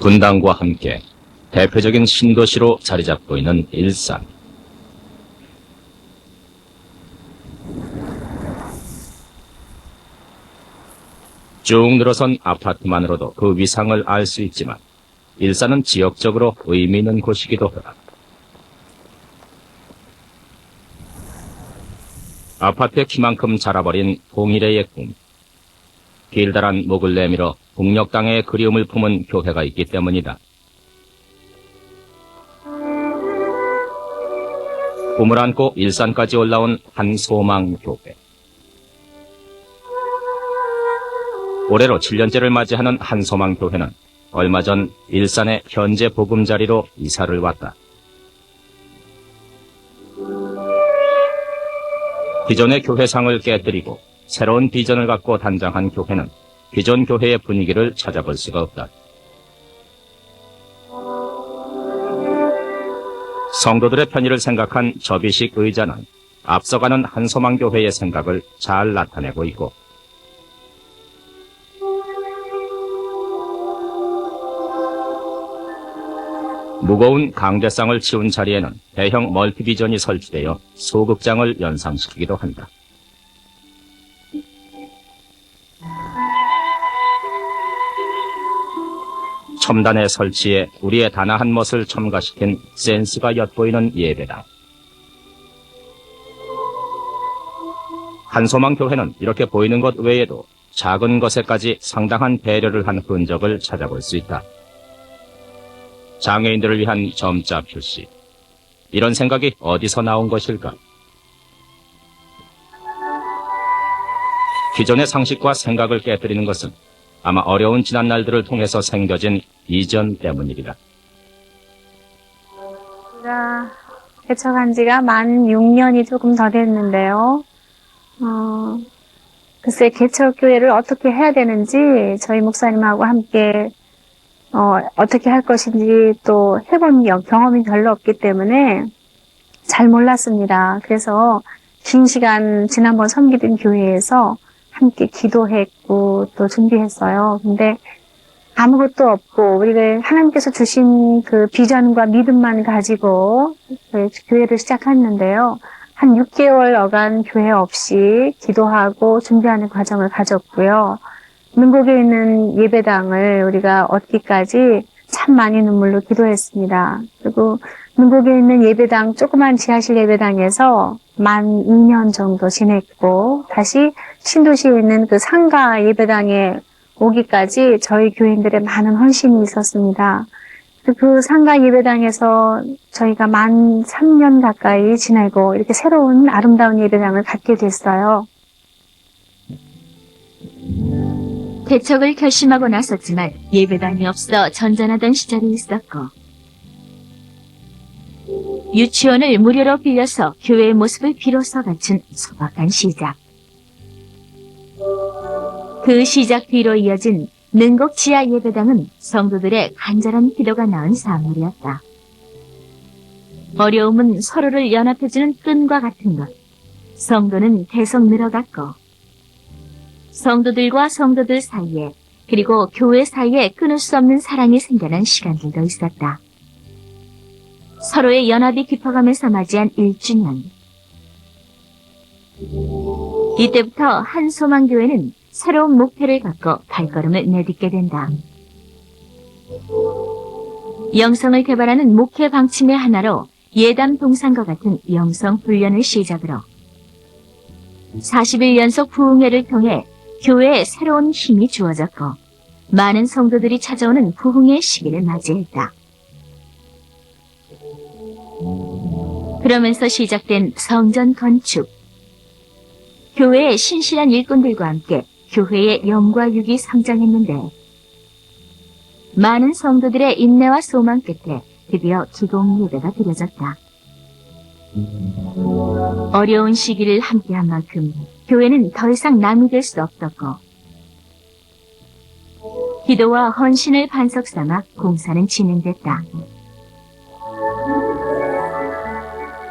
분당과 함께 대표적인 신도시로 자리잡고 있는 일산. 쭉 늘어선 아파트만으로도 그 위상을 알 수 있지만 일산은 지역적으로 의미 있는 곳이기도 하다. 아파트의 키만큼 자라버린 동일의 꿈. 길다란 목을 내밀어 북녘 땅의 그리움을 품은 교회가 있기 때문이다. 꿈을 안고 일산까지 올라온 한소망교회. 올해로 7년째를 맞이하는 한소망교회는 얼마 전 일산의 현재 보금자리로 이사를 왔다. 기존의 교회상을 깨뜨리고 새로운 비전을 갖고 단장한 교회는 기존 교회의 분위기를 찾아볼 수가 없다. 성도들의 편의를 생각한 접이식 의자는 앞서가는 한소망교회의 생각을 잘 나타내고 있고, 무거운 강대상을 치운 자리에는 대형 멀티비전이 설치되어 소극장을 연상시키기도 한다. 첨단의 설치에 우리의 단아한 멋을 첨가시킨 센스가 엿보이는 예배당. 한소망교회는 이렇게 보이는 것 외에도 작은 것에까지 상당한 배려를 한 흔적을 찾아볼 수 있다. 장애인들을 위한 점자 표시. 이런 생각이 어디서 나온 것일까? 기존의 상식과 생각을 깨뜨리는 것은 아마 어려운 지난날들을 통해서 생겨진 이전 때문이리라. 제가 개척한 지가 만 6년이 조금 더 됐는데요. 글쎄 개척교회를 어떻게 해야 되는지 저희 목사님하고 함께 어떻게 할 것인지 또 해본 경험이 별로 없기 때문에 잘 몰랐습니다. 그래서 긴 시간 지난번 섬기던 교회에서 함께 기도했고 또 준비했어요. 근데 아무것도 없고 우리가 하나님께서 주신 그 비전과 믿음만 가지고 교회를 시작했는데요. 한 6개월 어간 교회 없이 기도하고 준비하는 과정을 가졌고요. 능곡에 있는 예배당을 우리가 얻기까지 참 많이 눈물로 기도했습니다. 그리고 능곡에 있는 예배당, 조그만 지하실 예배당에서 만 2년 정도 지냈고, 다시 신도시에 있는 그 상가 예배당에 오기까지 저희 교인들의 많은 헌신이 있었습니다. 그 상가 예배당에서 저희가 만 3년 가까이 지내고 이렇게 새로운 아름다운 예배당을 갖게 됐어요. 개척을 결심하고 나섰지만 예배당이 없어 전전하던 시절이 있었고, 유치원을 무료로 빌려서 교회의 모습을 비로소 갖춘 소박한 시작. 그 시작 뒤로 이어진 능곡 지하 예배당은 성도들의 간절한 기도가 낳은 산물이었다. 어려움은 서로를 연합해주는 끈과 같은 것. 성도는 계속 늘어갔고, 성도들과 성도들 사이에, 그리고 교회 사이에 끊을 수 없는 사랑이 생겨난 시간들도 있었다. 서로의 연합이 깊어가면서 맞이한 1주년. 이때부터 한소망교회는 새로운 목표를 갖고 발걸음을 내딛게 된다. 영성을 개발하는 목회 방침의 하나로 예담 동상과 같은 영성 훈련을 시작으로 40일 연속 부흥회를 통해 교회에 새로운 힘이 주어졌고, 많은 성도들이 찾아오는 부흥의 시기를 맞이했다. 그러면서 시작된 성전 건축. 교회의 신실한 일꾼들과 함께 교회의 영과 육이 성장했는데, 많은 성도들의 인내와 소망 끝에 드디어 기공 예배가 드려졌다. 어려운 시기를 함께한 만큼 교회는 더 이상 남이 될 수 없었고, 기도와 헌신을 반석 삼아 공사는 진행됐다.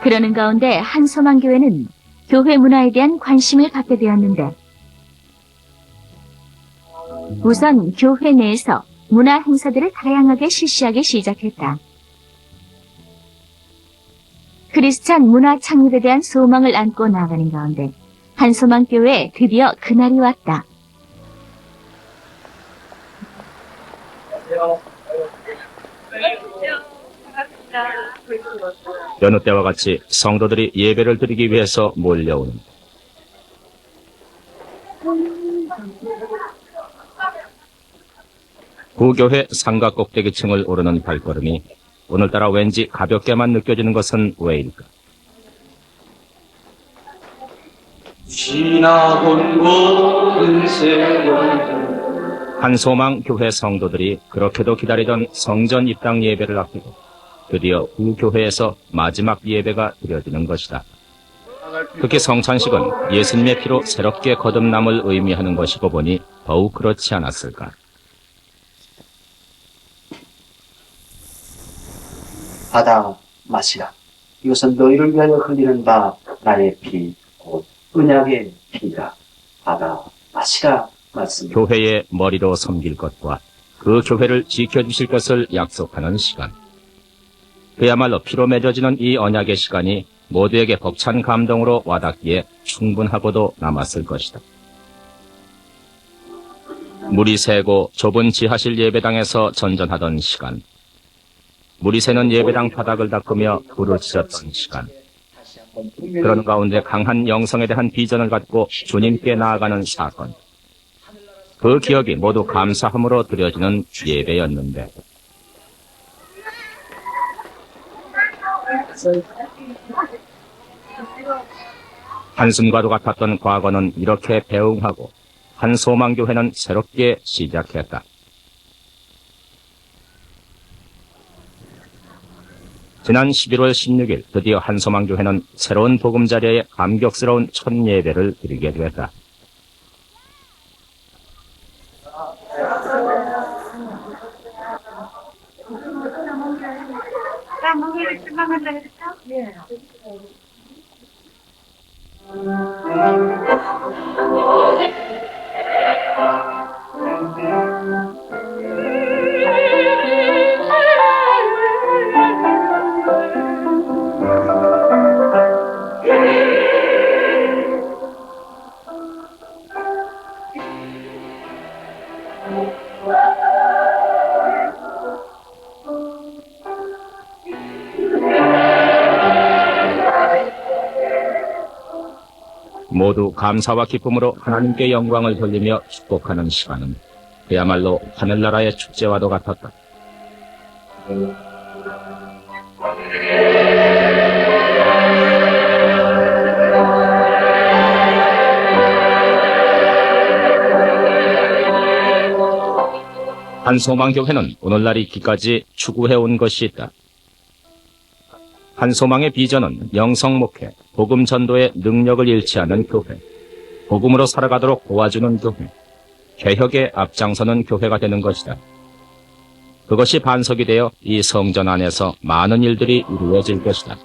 그러는 가운데 한소망교회는 교회 문화에 대한 관심을 갖게 되었는데, 우선 교회 내에서 문화 행사들을 다양하게 실시하기 시작했다. 크리스찬 문화 창립에 대한 소망을 안고 나가는 가운데 한소망교회에 드디어 그날이 왔다. 여느 때와 같이 성도들이 예배를 드리기 위해서 몰려오는 구교회 상가 꼭대기층을 오르는 발걸음이 오늘따라 왠지 가볍게만 느껴지는 것은 왜일까? 한소망교회 성도들이 그렇게도 기다리던 성전 입당 예배를 앞두고 드디어 구교회에서 마지막 예배가 드려지는 것이다. 특히 성찬식은 예수님의 피로 새롭게 거듭남을 의미하는 것이고 보니 더욱 그렇지 않았을까. 받아 마시라. 이것은 너희를 위하여 흘리는 바 나의 피, 곧 언약의 피라. 받아 마시라. 말씀. 교회의 머리로 섬길 것과 그 교회를 지켜주실 것을 약속하는 시간. 그야말로 피로 맺어지는 이 언약의 시간이 모두에게 벅찬 감동으로 와닿기에 충분하고도 남았을 것이다. 물이 새고 좁은 지하실 예배당에서 전전하던 시간. 물이 새는 예배당 바닥을 닦으며 불을 지졌던 시간. 그런 가운데 강한 영성에 대한 비전을 갖고 주님께 나아가는 사건. 그 기억이 모두 감사함으로 드려지는 예배였는데 한숨과도 같았던 과거는 이렇게 배웅하고 한소망교회는 새롭게 시작했다. 지난 11월 16일 드디어 한소망교회는 새로운 보금자리에 감격스러운 첫 예배를 드리게 되었다. 모두 감사와 기쁨으로 하나님께 영광을 돌리며 축복하는 시간은 그야말로 하늘나라의 축제와도 같았다. 한소망교회는 오늘날 있기까지 추구해온 것이 있다. 한소망의 비전은 영성목회, 복음 전도의 능력을 잃지 않는 교회, 복음으로 살아가도록 도와주는 교회, 개혁에 앞장서는 교회가 되는 것이다. 그것이 반석이 되어 이 성전 안에서 많은 일들이 이루어질 것이다.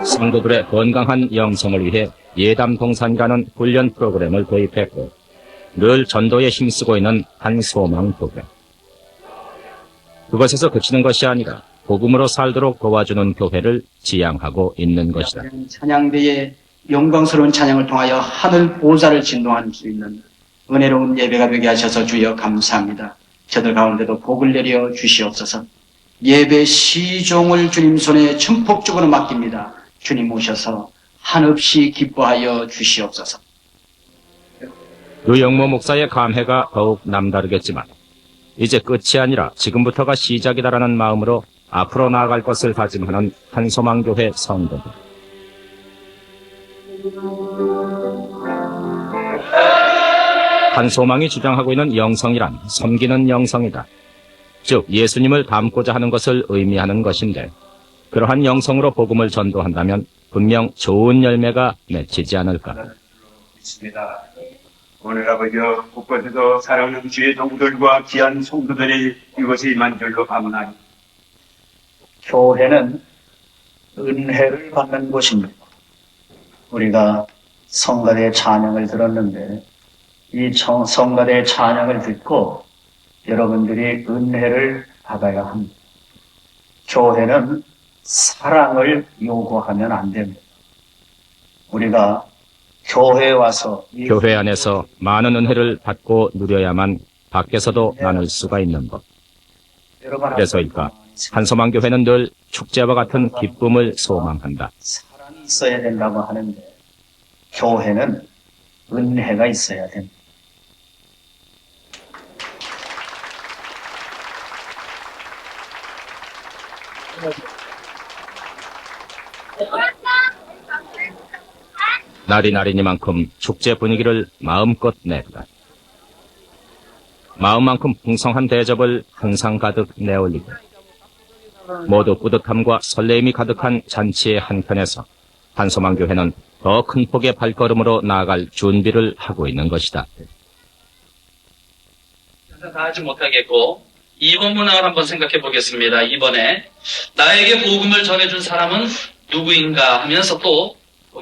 성도들의 건강한 영성을 위해 예담 동산이라는 훈련 프로그램을 도입했고 늘 전도에 힘쓰고 있는 한소망교회. 그것에서 그치는 것이 아니라 복음으로 살도록 도와주는 교회를 지향하고 있는 것이다. 찬양대의 영광스러운 찬양을 통하여 하늘 보좌를 진동할 수 있는 은혜로운 예배가 되게 하셔서 주여 감사합니다. 저들 가운데도 복을 내려 주시옵소서. 예배 시종을 주님 손에 전폭적으로 맡깁니다. 주님 오셔서 한없이 기뻐하여 주시옵소서. 그 영모 목사의 감회가 더욱 남다르겠지만 이제 끝이 아니라 지금부터가 시작이다라는 마음으로 앞으로 나아갈 것을 다짐하는 한소망교회 성도들. 한소망이 주장하고 있는 영성이란 섬기는 영성이다. 즉 예수님을 닮고자 하는 것을 의미하는 것인데 그러한 영성으로 복음을 전도한다면 분명 좋은 열매가 맺히지 않을까. 있습니다. 오늘 아버지여 곳곳에서 사랑하는 주의 동들과 귀한 성도들이 이곳에 임한 줄로 감사하니 교회는 은혜를 받는 곳입니다. 우리가 성가대 찬양을 들었는데 이 성가대 찬양을 듣고 여러분들이 은혜를 받아야 합니다. 교회는 사랑을 요구하면 안 됩니다. 우리가 교회에 와서 교회 안에서 많은 은혜를 받고 누려야만 밖에서도 나눌 수가 있는 것. 그래서일까 한소망교회는 늘 축제와 같은 기쁨을 소망한다. 사랑이 있어야 된다고 하는데 교회는 은혜가 있어야 됩니다. 날이 날이니만큼 축제 분위기를 마음껏 내다. 마음만큼 풍성한 대접을 항상 가득 내올리고 모두 뿌듯함과 설레임이 가득한 잔치의 한편에서 한소망교회는 더 큰 폭의 발걸음으로 나아갈 준비를 하고 있는 것이다. 다 하지 못하겠고 2번 문항을 한번 생각해 보겠습니다. 2번에 나에게 복음을 전해준 사람은 누구인가 하면서 또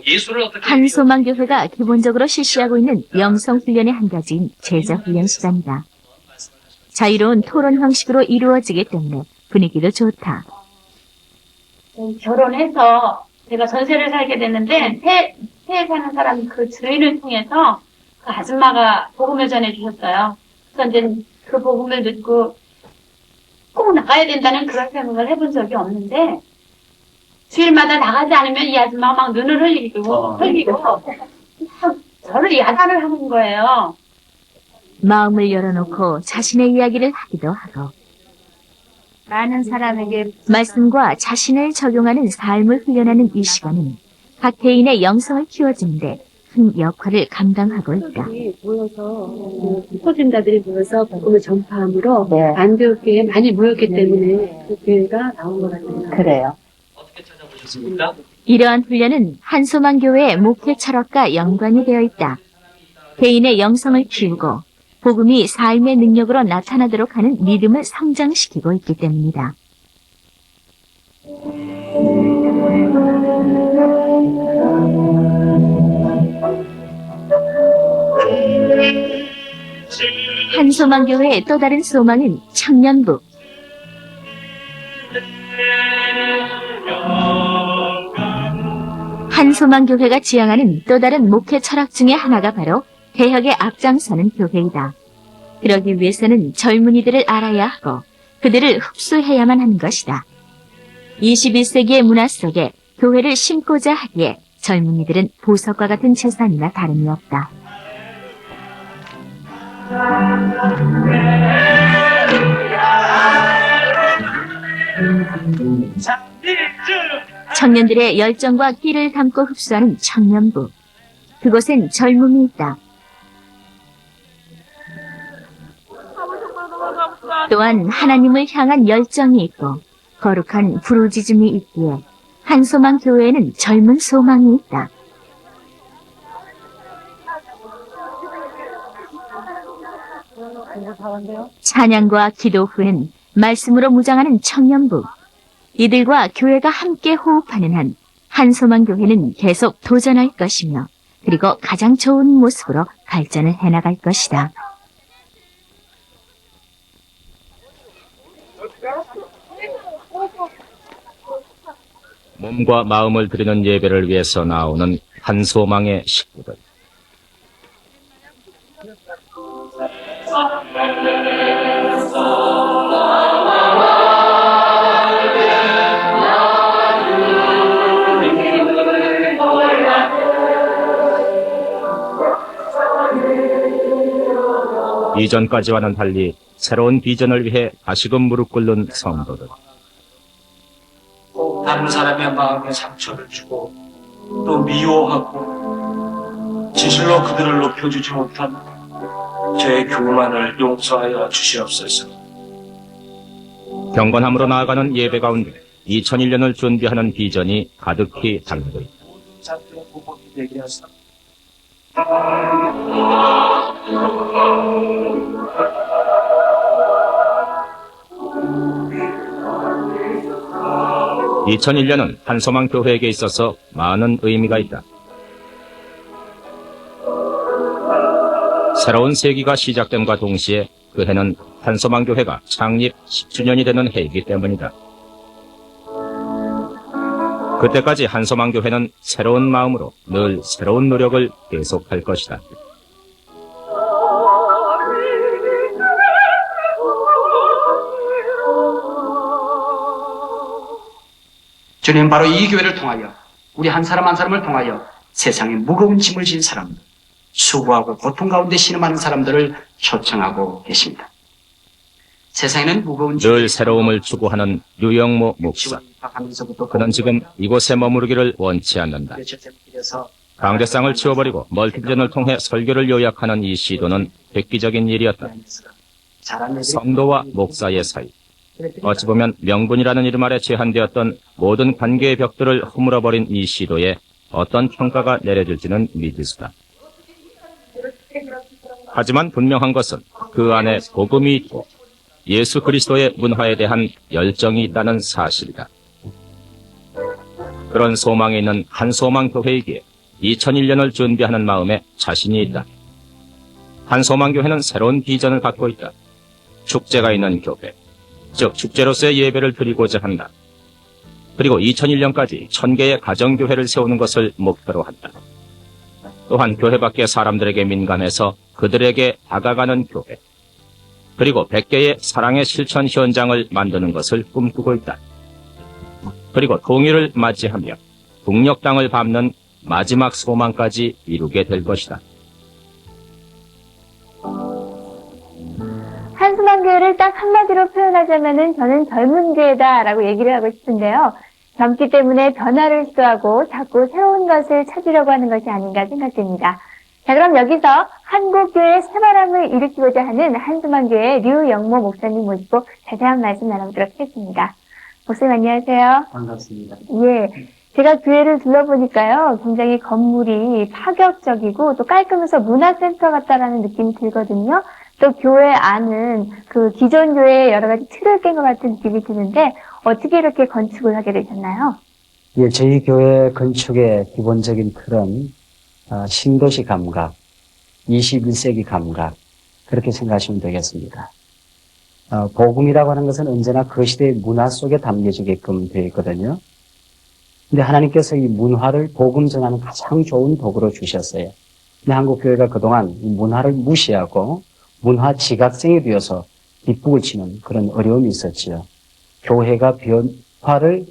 예수를 어떻게 한소망교회가 기본적으로 실시하고 있는 영성 훈련의 한 가지인 제자 훈련 시간이다. 자유로운 토론 형식으로 이루어지기 때문에 분위기도 좋다. 결혼해서 제가 전세를 살게 됐는데 해에 사는 사람 그 주인을 통해서 그 아줌마가 복음을 전해주셨어요. 그래서 이제 그 복음을 듣고 꼭 나가야 된다는 그런 생각을 해본 적이 없는데 주일마다 나가지 않으면 이 아줌마가 막 눈을 흘리고 저를 야단을 하는 거예요. 마음을 열어놓고 자신의 이야기를 하기도 하고 많은 사람에게 말씀과 자신을 적용하는 삶을 훈련하는 이 시간은 각 개인의 영성을 키워주는데 큰 역할을 감당하고 있다. 모여서 소진자들이 모여서 복음을 전파함으로 안디옥교회에 많이 모였기 때문에 그 교회가 나온 것 같아요. 그래요. 어떻게 찾아보셨습니까? 이러한 훈련은 한소망교회의 목회 철학과 연관이 되어 있다. 개인의 영성을 키우고 복음이 삶의 능력으로 나타나도록 하는 믿음을 성장시키고 있기 때문이다. 한소망교회의 또 다른 소망은 청년부. 한소망교회가 지향하는 또 다른 목회 철학 중의 하나가 바로 개혁에 앞장서는 교회이다. 그러기 위해서는 젊은이들을 알아야 하고 그들을 흡수해야만 하는 것이다. 21세기의 문화 속에 교회를 심고자 하기에 젊은이들은 보석과 같은 재산이나 다름이 없다. 청년들의 열정과 끼를 담고 흡수하는 청년부. 그곳엔 젊음이 있다. 또한 하나님을 향한 열정이 있고 거룩한 부르짖음이 있기에 한소망 교회에는 젊은 소망이 있다. 찬양과 기도 후엔 말씀으로 무장하는 청년부. 이들과 교회가 함께 호흡하는 한 한소망 교회는 계속 도전할 것이며 그리고 가장 좋은 모습으로 발전을 해나갈 것이다. 몸과 마음을 드리는 예배를 위해서 나오는 한소망의 식구들. 이전까지와는 달리 새로운 비전을 위해 다시금 무릎 꿇는 성도들. 다른 사람의 마음에 상처를 주고 또 미워하고 진실로 그들을 높여주지 못한 제 교만을 용서하여 주시옵소서. 경건함으로 나아가는 예배 가운데 2001년을 준비하는 비전이 가득히 담겨 있다. 자들의 보복이 되게 하사 2001년은 한소망 교회에게 있어서 많은 의미가 있다. 새로운 세기가 시작됨과 동시에 그 해는 한소망 교회가 창립 10주년이 되는 해이기 때문이다. 그때까지 한소망 교회는 새로운 마음으로 늘 새로운 노력을 계속할 것이다. 주님, 바로 이 교회를 통하여 우리 한 사람 한 사람을 통하여 세상에 무거운 짐을 진 사람들, 수고하고 고통 가운데 신음하는 사람들을 초청하고 계십니다. 세상에는 무거운 늘 새로움을 추구하는 류영모 목사. 그는 지금 이곳에 머무르기를 원치 않는다. 강대상을 치워버리고 멀티비전을 통해 설교를 요약하는 이 시도는 획기적인 일이었다. 성도와 목사의 사이, 어찌 보면 명분이라는 이름 아래 제한되었던 모든 관계의 벽들을 허물어버린 이 시도에 어떤 평가가 내려질지는 미지수다. 하지만 분명한 것은 그 안에 복음이 있고 예수 그리스도의 문화에 대한 열정이 있다는 사실이다. 그런 소망이 있는 한소망 교회이기에 2001년을 준비하는 마음에 자신이 있다. 한소망 교회는 새로운 비전을 갖고 있다. 축제가 있는 교회, 즉 축제로서의 예배를 드리고자 한다. 그리고 2001년까지 1000개의 가정교회를 세우는 것을 목표로 한다. 또한 교회 밖의 사람들에게 민감해서 그들에게 다가가는 교회, 그리고 100개의 사랑의 실천 현장을 만드는 것을 꿈꾸고 있다. 그리고 통일을 맞이하며 북녘 땅을 밟는 마지막 소망까지 이루게 될 것이다. 한소망교회를 딱 한마디로 표현하자면은 저는 젊은 교회다라고 얘기를 하고 싶은데요. 젊기 때문에 변화를 시도하고 자꾸 새로운 것을 찾으려고 하는 것이 아닌가 생각됩니다. 자, 그럼 여기서 한국교회 새바람을 일으키고자 하는 한소망교회 류영모 목사님 모시고 자세한 말씀 나눠보도록 하겠습니다. 목사님 안녕하세요. 반갑습니다. 예. 제가 교회를 둘러보니까요, 굉장히 건물이 파격적이고 또 깔끔해서 문화센터 같다라는 느낌이 들거든요. 또 교회 안은 그 기존 교회의 여러 가지 틀을 깬 것 같은 느낌이 드는데 어떻게 이렇게 건축을 하게 되셨나요? 예, 저희 교회 건축의 기본적인 틀은 신도시 감각, 21세기 감각 그렇게 생각하시면 되겠습니다. 복음이라고 하는 것은 언제나 그 시대의 문화 속에 담겨지게끔 되어 있거든요. 근데 하나님께서 이 문화를 복음 전하는 가장 좋은 도구로 주셨어요. 근데 한국교회가 그동안 이 문화를 무시하고 문화 지각생이 되어서 뒷북을 치는 그런 어려움이 있었지요. 교회가 변화를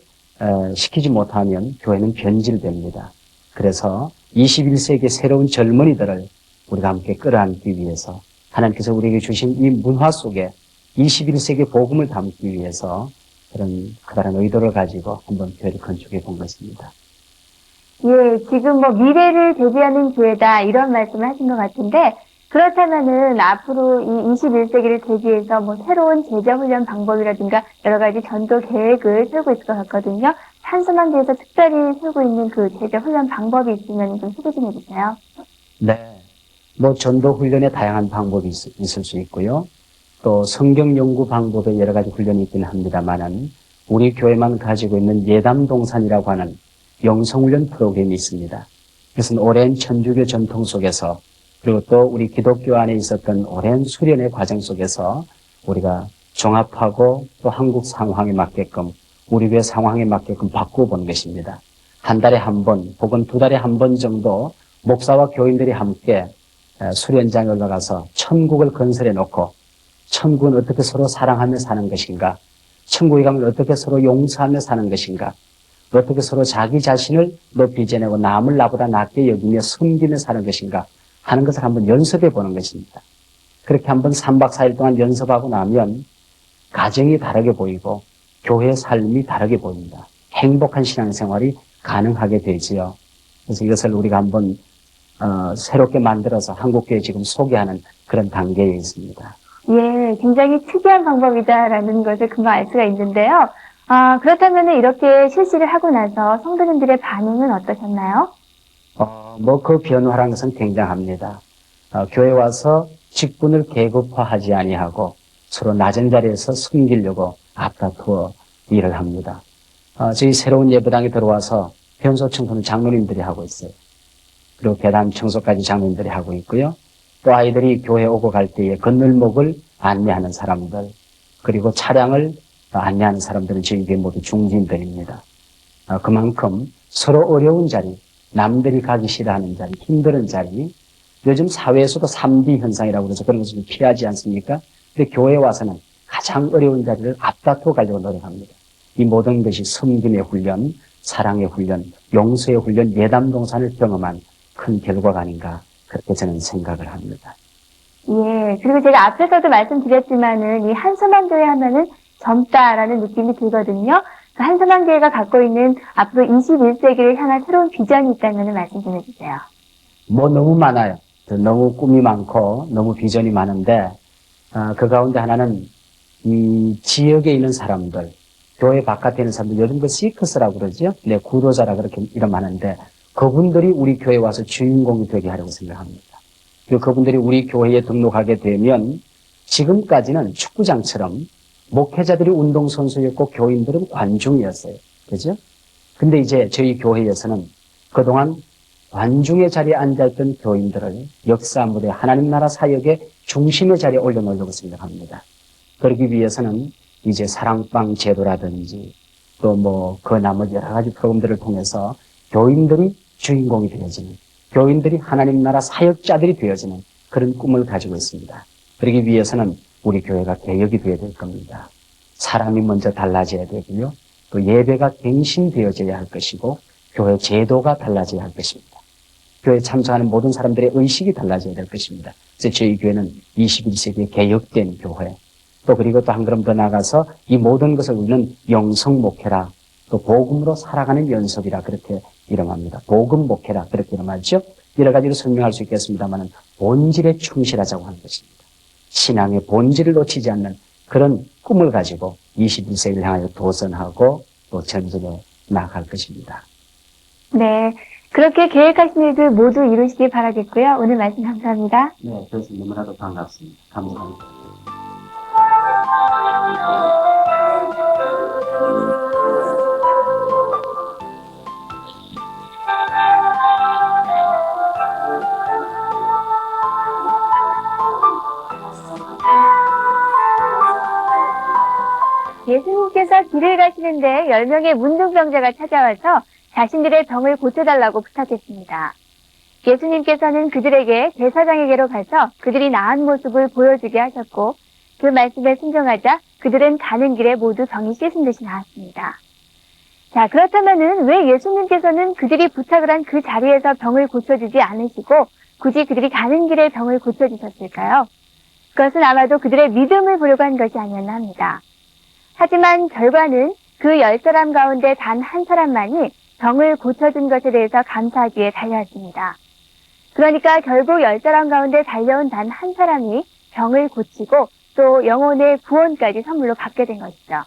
시키지 못하면 교회는 변질됩니다. 그래서 21세기 새로운 젊은이들을 우리가 함께 끌어안기 위해서 하나님께서 우리에게 주신 이 문화 속에 21세기 복음을 담기 위해서 그런 커다란 의도를 가지고 한번 교회를 건축해 본 것입니다. 예, 지금 뭐 미래를 대비하는 교회다 이런 말씀을 하신 것 같은데 그렇다면은 앞으로 이 21세기를 대비해서 뭐 새로운 제자 훈련 방법이라든가 여러 가지 전도 계획을 세우고 있을 것 같거든요. 한소망교회에서 특별히 세우고 있는 그 제자 훈련 방법이 있으면 좀 소개 좀 해주세요. 네, 뭐 전도 훈련에 다양한 방법이 있을 수 있고요. 또 성경 연구 방법에 여러 가지 훈련이 있기는 합니다만은 우리 교회만 가지고 있는 예담동산이라고 하는 영성훈련 프로그램이 있습니다. 그것은 오랜 천주교 전통 속에서 그리고 또 우리 기독교 안에 있었던 오랜 수련의 과정 속에서 우리가 종합하고 또 한국 상황에 맞게끔 우리 교회 상황에 맞게끔 바꾸어 보는 것입니다. 한 달에 한 번 혹은 두 달에 한 번 정도 목사와 교인들이 함께 수련장에 올라가서 천국을 건설해 놓고 천국은 어떻게 서로 사랑하며 사는 것인가, 천국에 가면 어떻게 서로 용서하며 사는 것인가, 어떻게 서로 자기 자신을 높이 지내고 남을 나보다 낮게 여기며 섬기며 사는 것인가 하는 것을 한번 연습해 보는 것입니다. 그렇게 한번 3박 4일 동안 연습하고 나면 가정이 다르게 보이고 교회의 삶이 다르게 보입니다. 행복한 신앙생활이 가능하게 되지요. 그래서 이것을 우리가 한번 새롭게 만들어서 한국교회 지금 소개하는 그런 단계에 있습니다. 예, 굉장히 특이한 방법이다라는 것을 금방 알 수가 있는데요. 그렇다면 이렇게 실시를 하고 나서 성도님들의 반응은 어떠셨나요? 뭐 그 변화라는 것은 굉장합니다. 교회 와서 직분을 계급화하지 아니하고 서로 낮은 자리에서 섬기려고 앞다투어 일을 합니다. 저희 새로운 예배당에 들어와서 변소 청소는 장로님들이 하고 있어요. 그리고 계단 청소까지 장로님들이 하고 있고요. 또 아이들이 교회 오고 갈 때에 건널목을 안내하는 사람들, 그리고 차량을 안내하는 사람들은 저희 교회 모두 중진들입니다. 그만큼 서로 어려운 자리, 남들이 가기 싫어하는 자리, 힘든 자리, 요즘 사회에서도 3D 현상이라고 그래서 그런 것을 피하지 않습니까? 근데 교회에 와서는 가장 어려운 자리를 앞다투어 가려고 노력합니다. 이 모든 것이 섬김의 훈련, 사랑의 훈련, 용서의 훈련, 예담동산을 경험한 큰 결과가 아닌가 그렇게 저는 생각을 합니다. 예, 그리고 제가 앞에서도 말씀드렸지만은 이 한소망교회 하면은 젊다라는 느낌이 들거든요. 그 한소망교회가 갖고 있는 앞으로 21세기를 향한 새로운 비전이 있다면 말씀 좀 해주세요. 뭐 너무 많아요. 너무 꿈이 많고 너무 비전이 많은데 그 가운데 하나는 이 지역에 있는 사람들, 교회 바깥에 있는 사람들, 요즘 그 시커스라고 그러죠. 네, 구도자라 그렇게 이름하는데 그분들이 우리 교회에 와서 주인공이 되게 하려고 생각합니다. 그리고 그분들이 우리 교회에 등록하게 되면 지금까지는 축구장처럼 목회자들이 운동선수였고 교인들은 관중이었어요. 그죠? 근데 이제 저희 교회에서는 그동안 관중의 자리에 앉아있던 교인들을 역사 무대 하나님 나라 사역의 중심의 자리에 올려놓으려고 생각합니다. 그러기 위해서는 이제 사랑방 제도라든지 또 뭐 그 나머지 여러 가지 프로그램들을 통해서 교인들이 주인공이 되어지는, 교인들이 하나님 나라 사역자들이 되어지는 그런 꿈을 가지고 있습니다. 그러기 위해서는 우리 교회가 개혁이 되어야 될 겁니다. 사람이 먼저 달라져야 되고요. 또 예배가 갱신되어져야 할 것이고 교회 제도가 달라져야 할 것입니다. 교회에 참석하는 모든 사람들의 의식이 달라져야 될 것입니다. 그래서 저희 교회는 21세기의 개혁된 교회, 또 그리고 또 한 걸음 더 나가서 이 모든 것을 우리는 영성 목회라, 또 복음으로 살아가는 연습이라 그렇게 이름합니다. 복음 목회라 그렇게 이름하죠. 여러 가지로 설명할 수 있겠습니다만 본질에 충실하자고 하는 것입니다. 신앙의 본질을 놓치지 않는 그런 꿈을 가지고 21세기를 향하여 도전하고 또 전진해 나아갈 것입니다. 네, 그렇게 계획하신 일들 모두 이루시길 바라겠고요. 오늘 말씀 감사합니다. 네, 그래서 너무나도 반갑습니다. 감사합니다. 예수님께서 길을 가시는데 10명의 문둥병자가 찾아와서 자신들의 병을 고쳐달라고 부탁했습니다. 예수님께서는 그들에게 제사장에게로 가서 그들이 나은 모습을 보여주게 하셨고 그 말씀에 순종하자 그들은 가는 길에 모두 병이 씻은 듯이 나았습니다. 자, 그렇다면은 왜 예수님께서는 그들이 부탁을 한 그 자리에서 병을 고쳐주지 않으시고 굳이 그들이 가는 길에 병을 고쳐주셨을까요? 그것은 아마도 그들의 믿음을 보려고 한 것이 아니었나 합니다. 하지만 결과는 그 10사람 가운데 단 한 사람만이 병을 고쳐준 것에 대해서 감사하기에 달려왔습니다. 그러니까 결국 10사람 가운데 달려온 단 한 사람이 병을 고치고 또 영혼의 구원까지 선물로 받게 된 것이죠.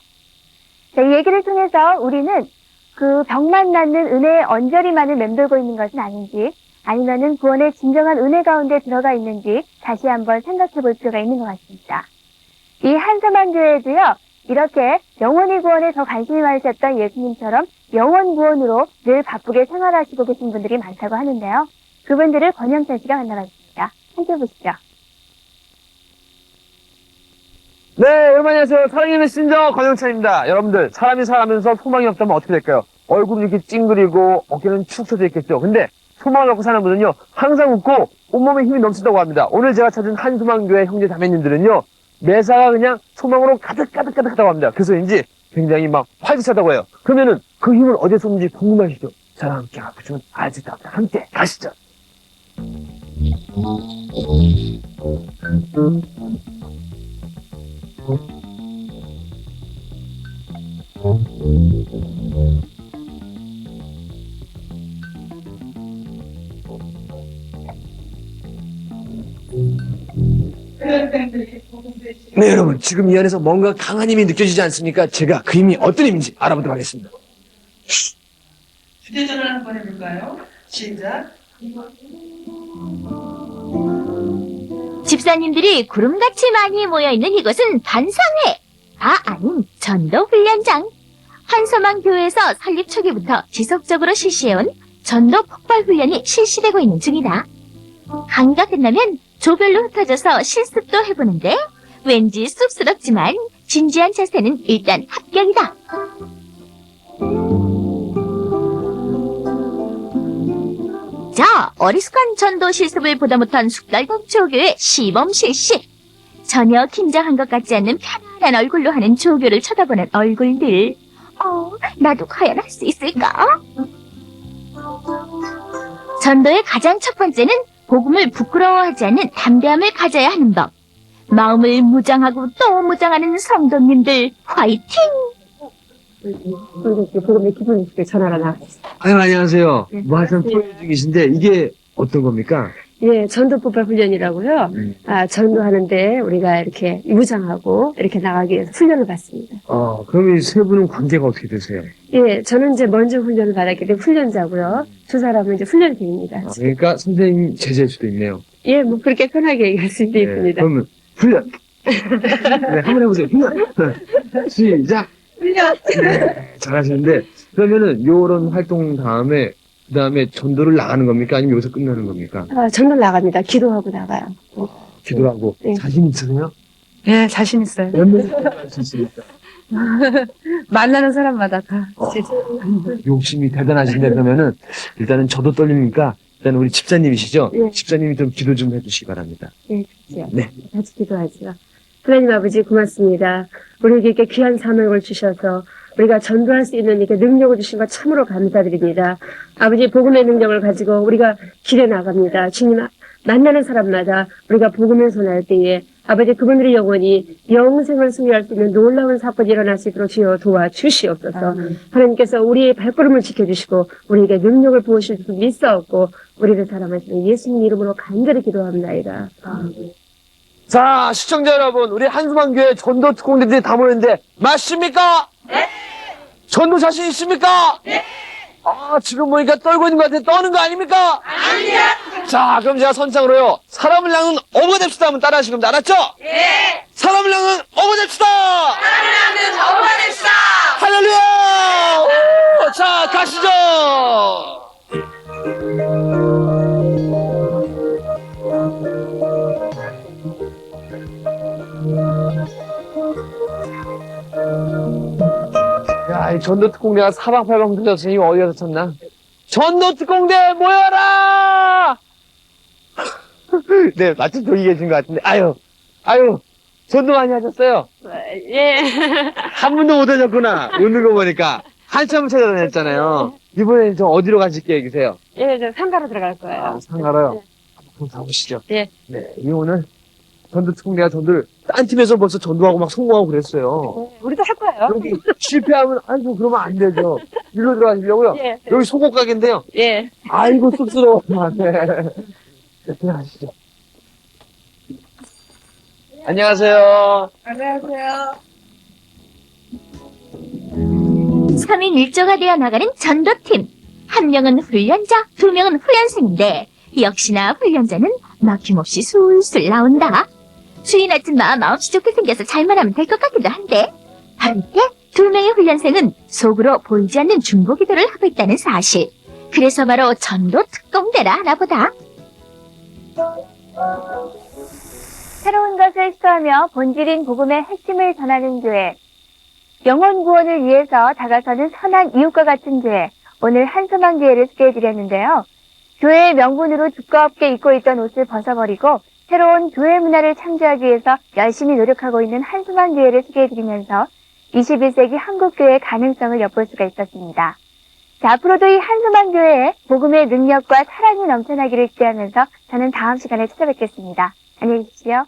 자, 이 얘기를 통해서 우리는 그 병만 낫는 은혜의 언저리만을 맴돌고 있는 것은 아닌지 아니면은 구원의 진정한 은혜 가운데 들어가 있는지 다시 한번 생각해 볼 필요가 있는 것 같습니다. 이 한서만교회도요. 이렇게 영혼의 구원에 더 관심이 많으셨던 예수님처럼 영혼 구원으로 늘 바쁘게 생활하시고 계신 분들이 많다고 하는데요. 그분들을 권영찬 씨가 만나봤습니다. 함께 보시죠. 네, 여러분 안녕하세요. 사랑의 메신저 권영찬입니다. 여러분들, 사람이 살아가면서 소망이 없다면 어떻게 될까요? 얼굴은 이렇게 찡그리고 어깨는 축 처져 있겠죠. 근데 소망을 갖고 사는 분은요, 항상 웃고 온몸에 힘이 넘친다고 합니다. 오늘 제가 찾은 한소망교회 형제 자매님들은요, 매사가 그냥 소망으로 가득하다고 합니다. 그래서인지 굉장히 막 활기차다고 해요. 그러면은 그 힘을 어디서 오는지 궁금하시죠? 저랑 함께 가보시면 알 수 있다. 함께 가시죠. 네, 여러분, 지금 이 안에서 뭔가 강한 힘이 느껴지지 않습니까? 제가 그 힘이 어떤 힘인지 알아보도록 하겠습니다. 휴대전화를 한번 해볼까요? 시작. 집사님들이 구름같이 많이 모여있는 이곳은 반상회, 아닌 전도훈련장. 한서망 교회에서 설립 초기부터 지속적으로 실시해온 전도 폭발 훈련이 실시되고 있는 중이다. 강의가 끝나면 조별로 흩어져서 실습도 해보는데 왠지 쑥스럽지만 진지한 자세는 일단 합격이다. 자, 어리숙한 전도 실습을 보다 못한 숙달동 조교의 시범 실시. 전혀 긴장한 것 같지 않는 편안한 얼굴로 하는 조교를 쳐다보는 얼굴들. 나도 과연 할 수 있을까? 전도의 가장 첫 번째는 복음을 부끄러워하지 않는 담대함을 가져야 하는 법. 마음을 무장하고 또 무장하는 성도님들 화이팅! 복음의 기분 있게 전화가 나왔습니다. 아유, 안녕하세요. 네, 뭐 하여튼 안녕하세요. 토요 중이신데, 이게 어떤 겁니까? 예, 전도 폭발 훈련이라고요. 전도하는데 우리가 이렇게 무장하고 이렇게 나가기 위해서 훈련을 받습니다. 그럼 이 세 분은 관계가 어떻게 되세요? 예, 저는 이제 먼저 훈련을 받았기 때문에 훈련자고요. 두 사람은 이제 훈련생입니다. 그러니까 선생님 제자일 수도 있네요. 예, 뭐 그렇게 편하게 얘기할 수도 있습니다. 그러면 훈련! 네, 한번 해보세요. 훈련! 시작! 훈련! 네, 잘하시는데, 그러면은 요런 활동 다음에 그 다음에 전도를 나가는 겁니까? 아니면 여기서 끝나는 겁니까? 전도 나갑니다. 기도하고 나가요. 기도하고. 네. 자신 있으세요? 네, 자신 있어요. 몇 명이 할수 있습니까? 만나는 사람마다 다. 욕심이 대단하신데, 그러면은, 일단은 저도 떨리니까, 일단 우리 집사님이시죠? 네. 집사님이 좀 기도 좀 해주시기 바랍니다. 예, 그렇죠. 네. 같이 기도하죠. 하나님 아버지 고맙습니다. 우리에게 이렇게 귀한 사명을 주셔서 우리가 전도할 수 있는 이렇게 능력을 주신 것 참으로 감사드립니다. 아버지 복음의 능력을 가지고 우리가 길에 나갑니다. 주님 만나는 사람마다 우리가 복음을 전할 때에 아버지 그분들의 영혼이 영생을 승리할 수 있는 놀라운 사건이 일어날 수 있도록 주여 도와주시옵소서. 하나님께서 우리의 발걸음을 지켜주시고 우리에게 능력을 부으실 줄 믿사옵고 우리를 사랑하시는 예수님 이름으로 간절히 기도합니다. 자, 시청자 여러분, 우리 한수만교회 전도 특공대들이 다 모였는데, 맞습니까? 네! 전도 자신 있습니까? 네! 지금 보니까 떨고 있는 것 같은데, 떠는 거 아닙니까? 아니야! 자, 그럼 제가 선창으로요, 사람을 향한 어부가 됩시다 하면 따라 하시면 알았죠? 네! 사람을 향한 어부가 됩시다! 사람을 향한 어부가 됩시다! 할렐루야! 자, 가시죠! 야, 이 전도특공대가 사방팔방 들렸으니 어디 가서 쳤나? 전도특공대 모여라! 네, 마침 저기 계신 것 같은데, 아유, 전도 많이 하셨어요? 예. 한 분도 못 하셨구나. 웃는 거 보니까. 한참을 찾아다녔잖아요. 이번엔 저 어디로 가실 계획이세요? 예, 저 상가로 들어갈 거예요. 상가로요? 네. 그럼 가보시죠. 예. 네, 이 오늘 전도특공대가 전도를, 딴 팀에서 벌써 전도하고 막 성공하고 그랬어요. 우리도 할 거예요. 여기 실패하면, 아이고, 그러면 안 되죠. 일로 들어가시려고요? 예. 여기 소곡 가게인데요. 예. 아이고, 쑥스러워. 네. 네, 들어가시죠. 안녕하세요. 안녕하세요. 3인 1조가 되어 나가는 전도팀. 한 명은 훈련자, 두 명은 훈련생인데 역시나 훈련자는 막힘없이 술술 나온다. 주인 아줌마 마음씨 좋게 생겨서 잘만 하면 될 것 같기도 한데 바로 이때 두 명의 훈련생은 속으로 보이지 않는 중보기도를 하고 있다는 사실. 그래서 바로 전도 특공대라 하나보다. 새로운 것을 시도하며 본질인 복음의 핵심을 전하는 교회. 영혼 구원을 위해서 다가서는 선한 이웃과 같은 교회. 오늘 한서망 교회를 소개해드렸는데요. 교회의 명분으로 두껍게 입고 있던 옷을 벗어버리고 새로운 교회 문화를 창조하기 위해서 열심히 노력하고 있는 한서망 교회를 소개해드리면서 21세기 한국교회의 가능성을 엿볼 수가 있었습니다. 자, 앞으로도 이 한서망 교회의 복음의 능력과 사랑이 넘쳐나기를 기대하면서 저는 다음 시간에 찾아뵙겠습니다. 안녕히 계십시오.